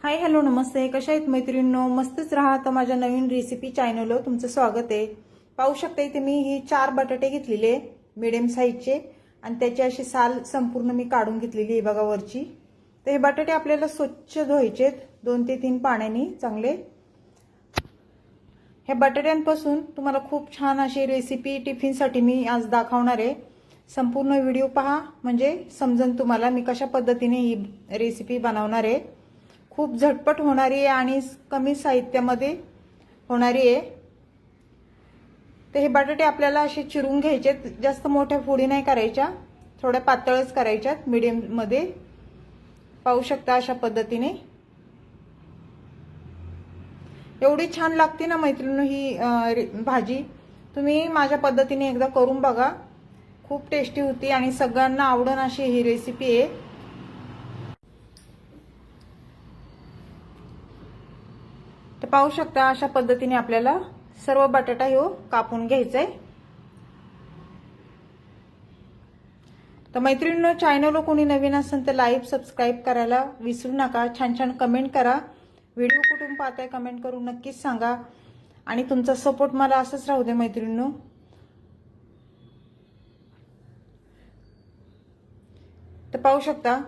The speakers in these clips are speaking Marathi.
हाय हॅलो नमस्ते, कशा आहेत मैत्रिणींनो? मस्तच राहा. तर माझ्या नवीन रेसिपी चॅनलवर तुमचं स्वागत आहे. पाहू शकता इथे मी ही 4 बटाटे घेतलेले मीडियम साईजचे आणि त्याची अशी साल संपूर्ण मी काढून घेतलेली आहे बघा वरची. तर हे बटाटे आपल्याला स्वच्छ धुवायचेत 2 ते 3 पाण्याने चांगले. हे बटाट्यांपासून तुम्हाला खूप छान अशी रेसिपी टिफिनसाठी मी आज दाखवणार आहे. संपूर्ण व्हिडिओ पहा म्हणजे समजेल तुम्हाला मी कशा पद्धतीने ही रेसिपी बनवणार आहे. खूप झटपट होणारी आहे आणि कमी साहित्यामध्ये होणारी आहे. तर हे बटाटे आपल्याला असे चिरून घ्यायचे, जास्त मोठ्या फोडी नाही करायच्या, थोड्या पातळच करायच्या मीडियम मध्ये. पाहू शकता अशा पद्धतीने. एवढी छान लागते ना मैत्रिणी ही भाजी. तुम्ही माझ्या पद्धतीने एकदा करून बघा, खूप टेस्टी होती आणि सगळ्यांना आवडण अशी ही रेसिपी आहे. तर पाहू शकता अशा पद्धतीने आपल्याला सर्व बटाटा ह्यो कापून घ्यायचा आहे. तर मैत्रिणींनो, चॅनलला कोणी नवीन असेल तर लाईक सबस्क्राईब करायला विसरू नका. छान छान कमेंट करा. व्हिडिओ कुठून पाहताय कमेंट करून नक्कीच सांगा आणि तुमचा सपोर्ट मला असंच राहू दे मैत्रिणींनो. तर पाहू शकता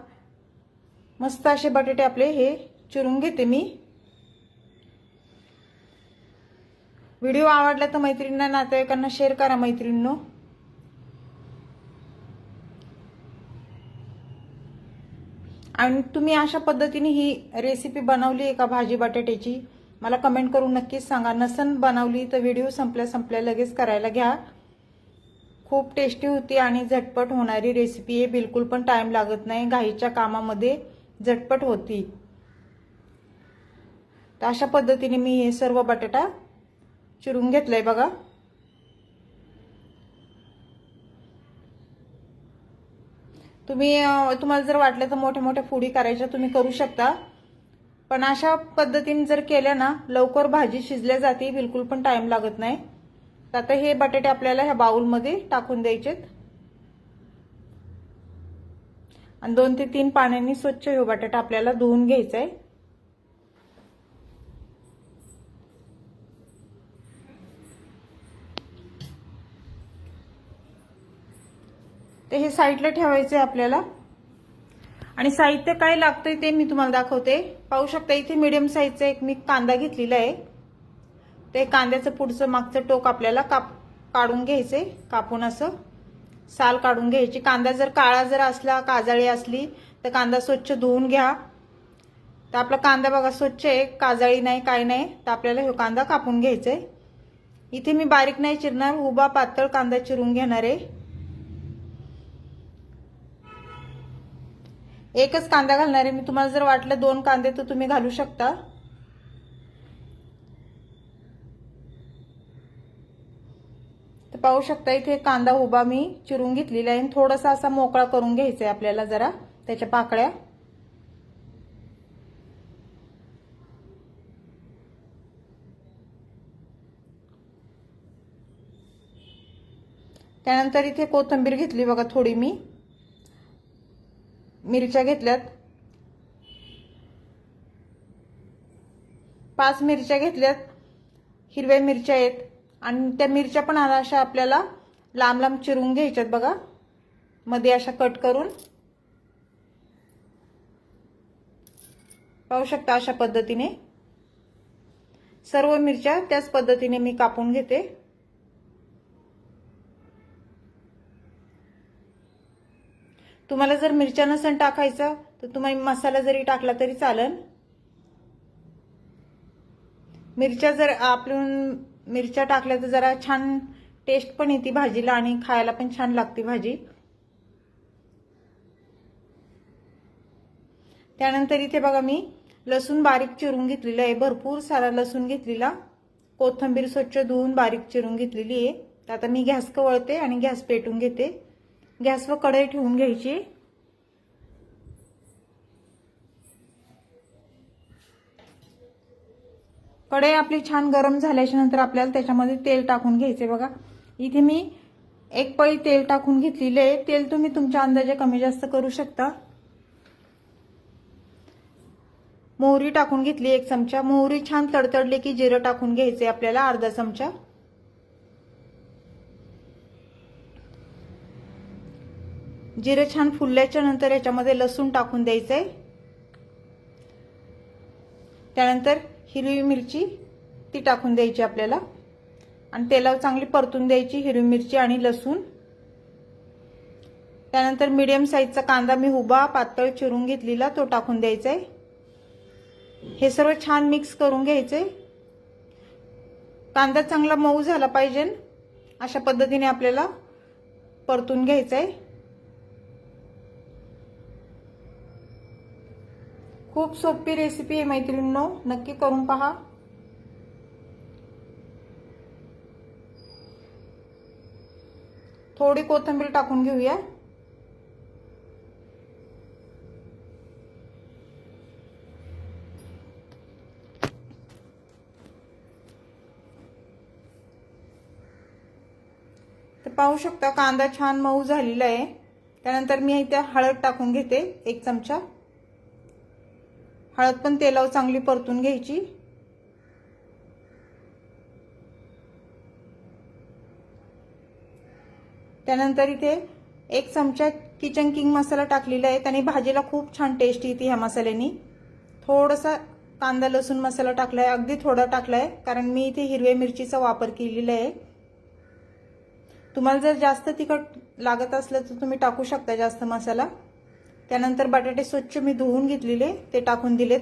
मस्त असे बटाटे आपले हे चिरून घेते मी. व्हिडिओ आवडला तर मैत्रिणींना नातेवाईकांना शेअर करा मैत्रिणींनो. आणि तुम्ही अशा पद्धतीने ही रेसिपी बनवली आहे का भाजी बटाट्याची? मला कमेंट करून नक्कीच सांगा. नसन बनवली तर व्हिडिओ संपल्या लगेच करायला घ्या. खूप टेस्टी होती आणि झटपट होणारी रेसिपी आहे. बिलकुल पण टाइम लागत नाही, घाईच्या कामामध्ये झटपट होती. तर अशा पद्धतीने मी हे सर्व बटाटा चिरून घेतलंय बघा. तुम्हाला जर वाटलं तर मोठ्या मोठ्या फोडी करायच्या तुम्ही करू शकता, पण अशा पद्धतीने जर केल्या ना लवकर भाजी शिजल्या जाते, बिलकुल पण टाइम लागत नाही. तर आता हे बटाटे आपल्याला ह्या बाउलमध्ये टाकून द्यायचेत आणि 2 ते 3 पाण्याने स्वच्छ हे बटाटा आपल्याला धुवून घ्यायचा आहे. ते हे साईडला ठेवायचे आपल्याला. आणि साहित्य काय लागतंय ते मी तुम्हाला दाखवते. पाहू शकता इथे मीडियम साईजचा एक मी कांदा घेतलेला आहे. ते कांद्याचं पुढचं मागचं टोक आपल्याला काढून घ्यायचे, कापून असं साल काढून घ्यायची. कांदा जर काळा जर असला, काजळी असली तर कांदा स्वच्छ धुवून घ्या. तर आपला कांदा बघा स्वच्छ आहे, काजळी नाही काय नाही. तर आपल्याला हा कांदा कापून घ्यायचा आहे. इथे मी बारीक नाही चिरणार, उभा पातळ कांदा चिरून घेणार आहे. एकच कांदा घालणार आहे मी. तुम्हाला जर वाटलं 2 कांदे तर तुम्ही घालू शकता. तर पाहू शकता इथे कांदा उभा मी चिरून घेतलेला आहे. थोडासा असा मोकळा करून घ्यायचा आहे आपल्याला जरा त्याच्या पाकळ्या. त्यानंतर इथे कोथिंबीर घेतली बघा थोडी मी. मिरच्या घेतल्यात 5 मिरच्या घेतल्यात, हिरव्या मिरच्या आहेत. आणि त्या मिरच्या पण अशा आपल्याला लांब लांब चिरून घ्यायच्यात बघा, मध्ये अशा कट करून. पाहू शकता अशा पद्धतीने सर्व मिरच्या त्याच पद्धतीने मी कापून घेते. तुम्हाला जर मिरच्या नसेल टाकायचं तर तुम्ही मसाला जरी टाकला तरी चालेल. मिरच्या जर आपण मिरच्या टाकल्या तर जरा छान टेस्ट पण येते भाजीला आणि खायला पण छान लागते भाजी. त्यानंतर इथे बघा मी लसूण बारीक चिरून घेतलेला आहे, भरपूर सारा लसूण घेतलेला. कोथिंबीर स्वच्छ धुवून बारीक चिरून घेतलेली आहे. तर आता मी गॅस कवळते आणि गॅस पेटून घेते. गॅसवर कढई ठेवून घ्यायची. कढई आपली छान गरम झाल्याच्या नंतर आपल्याला त्याच्यामध्ये तेल टाकून घ्यायचे बघा. इथे मी 1 पळी तेल टाकून घेतलेले आहे. तेल तुम्ही तुमच्या अंदाजे कमी जास्त करू शकता. मोहरी टाकून घेतली 1 चमचा। मोहरी छान तडतडली की जिरं टाकून घ्यायचे आपल्याला अर्धा चमचा। जिरं छान फुलल्याच्या नंतर याच्यामध्ये लसूण टाकून द्यायचंय। त्यानंतर हिरवी मिरची ती टाकून द्यायची आपल्याला आणि तेलावर चांगली परतून द्यायची हिरवी मिरची आणि लसूण। त्यानंतर मीडियम साईजचा कांदा मी उभा पातळ चिरून घेतलेला तो टाकून द्यायचा आहे। हे सर्व छान मिक्स करून घ्यायचे। कांदा चांगला मऊ झाला पाहिजे अशा पद्धतीने आपल्याला परतून घ्यायचा आहे। खूप सोपी रेसिपी आहे मैत्रिणींनो, नक्की करून पहा। थोडी कोथिंबीर टाकून घेऊया। तर पाहू शकता कांदा छान मऊ झालेला आहे। त्यानंतर मी इथे हळद टाकून घेते 1 चमचा। हळद पण तेलावर चांगली परतून घ्यायची। त्यानंतर इथे 1 चमचा किचन किंग मसाला टाकलेला आहे, त्याने भाजीला खूप छान टेस्ट येते ह्या मसाल्यानी। थोडासा कांदा लसूण मसाला टाकलाय, अगदी थोडा टाकलाय कारण मी इथे हिरव्या मिरचीचा वापर केलेला आहे। तुम्हाला जर जास्त तिखट लागत असलं तर तुम्ही टाकू शकता जास्त मसाला। त्यानंतर बटाटे स्वच्छ मी धुवून घेतलेले ते टाकून दिलेत।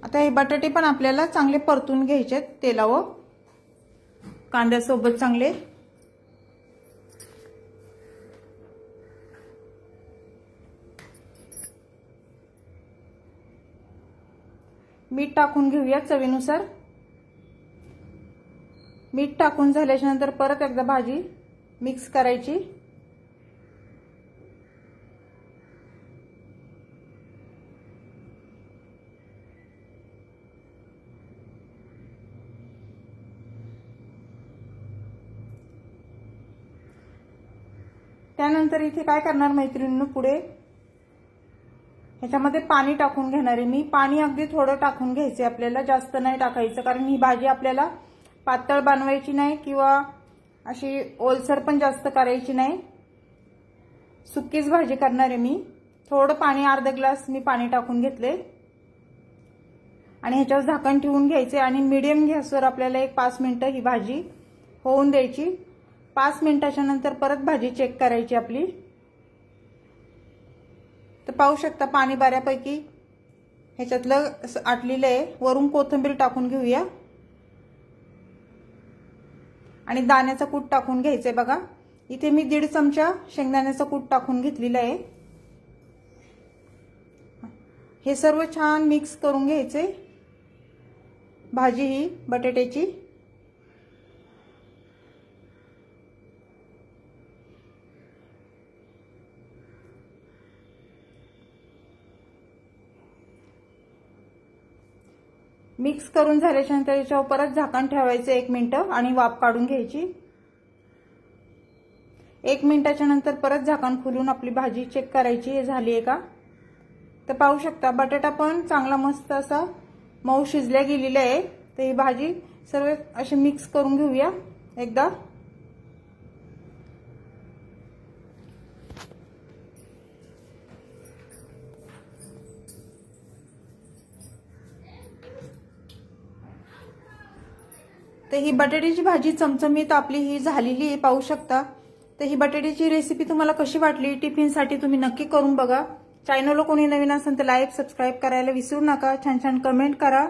आता हे बटाटे पण आपल्याला चांगले परतून घ्यायचे तेलावर कांद्यासोबत चांगले। मीठ टाकून घेऊया चवीनुसार। मीठ टाकून झाल्याच्या नंतर परत एकदा भाजी मिक्स करायची। त्यानंतर इथे काय करणार मैत्रिणींनो, पुढे ह्याच्यामध्ये पाणी टाकून घेणार आहे मी। पाणी अगदी थोडं टाकून घ्यायचे आपल्याला, जास्त नाही टाकायचं कारण ही भाजी आपल्याला पातळ बनवायची नाही किंवा अशी ओलसर पण जास्त करायची नाही, सुकीच भाजी करणार आहे मी। थोडं पाणी अर्धा ग्लास मी पाणी टाकून घेतले आणि ह्याच्यावर झाकण ठेवून घ्यायचे आणि मीडियम गॅसवर आपल्याला 5 मिनिटं ही भाजी होऊन द्यायची। 5 मिनिटाच्या नंतर परत भाजी चेक करायची आपली। तर पाहू शकता पाणी बऱ्यापैकी ह्याच्यातलं आटलेलं आहे। वरून कोथिंबीर टाकून घेऊया आणि दाण्याचा कूट टाकून घ्यायचंय बघा। इथे मी 1.5 चमचा शेंगदाण्याचा कूट टाकून घेतलेला आहे। हे सर्व छान मिक्स करून घ्यायचे भाजी ही बटाट्याची। मिक्स करून झाल्याच्या नंतर याच्यावर परत झाकण ठेवायचं 1 मिनिट आणि वाफ काढून घ्यायची। 1 मिनिटाच्या नंतर परत झाकण खोलून आपली भाजी चेक करायची झाली आहे का। तर पाहू शकता बटाटा पण चांगला मस्त असा मऊ शिजल्या गेलेला आहे। तर ही भाजी सर्व अशी मिक्स करून घेऊया एकदा। तर ही बटाट्याची भाजी चमचमीत आपली ही झालेली आहे, पाहू शकता। तर ही बटाट्याची रेसिपी तुम्हाला कशी वाटली, टिफिनसाठी तुम्ही नक्की करून बघा। चॅनलला कोणी नवीन असेल तर लाईक सबस्क्राईब करायला विसरू नका। छान छान कमेंट करा।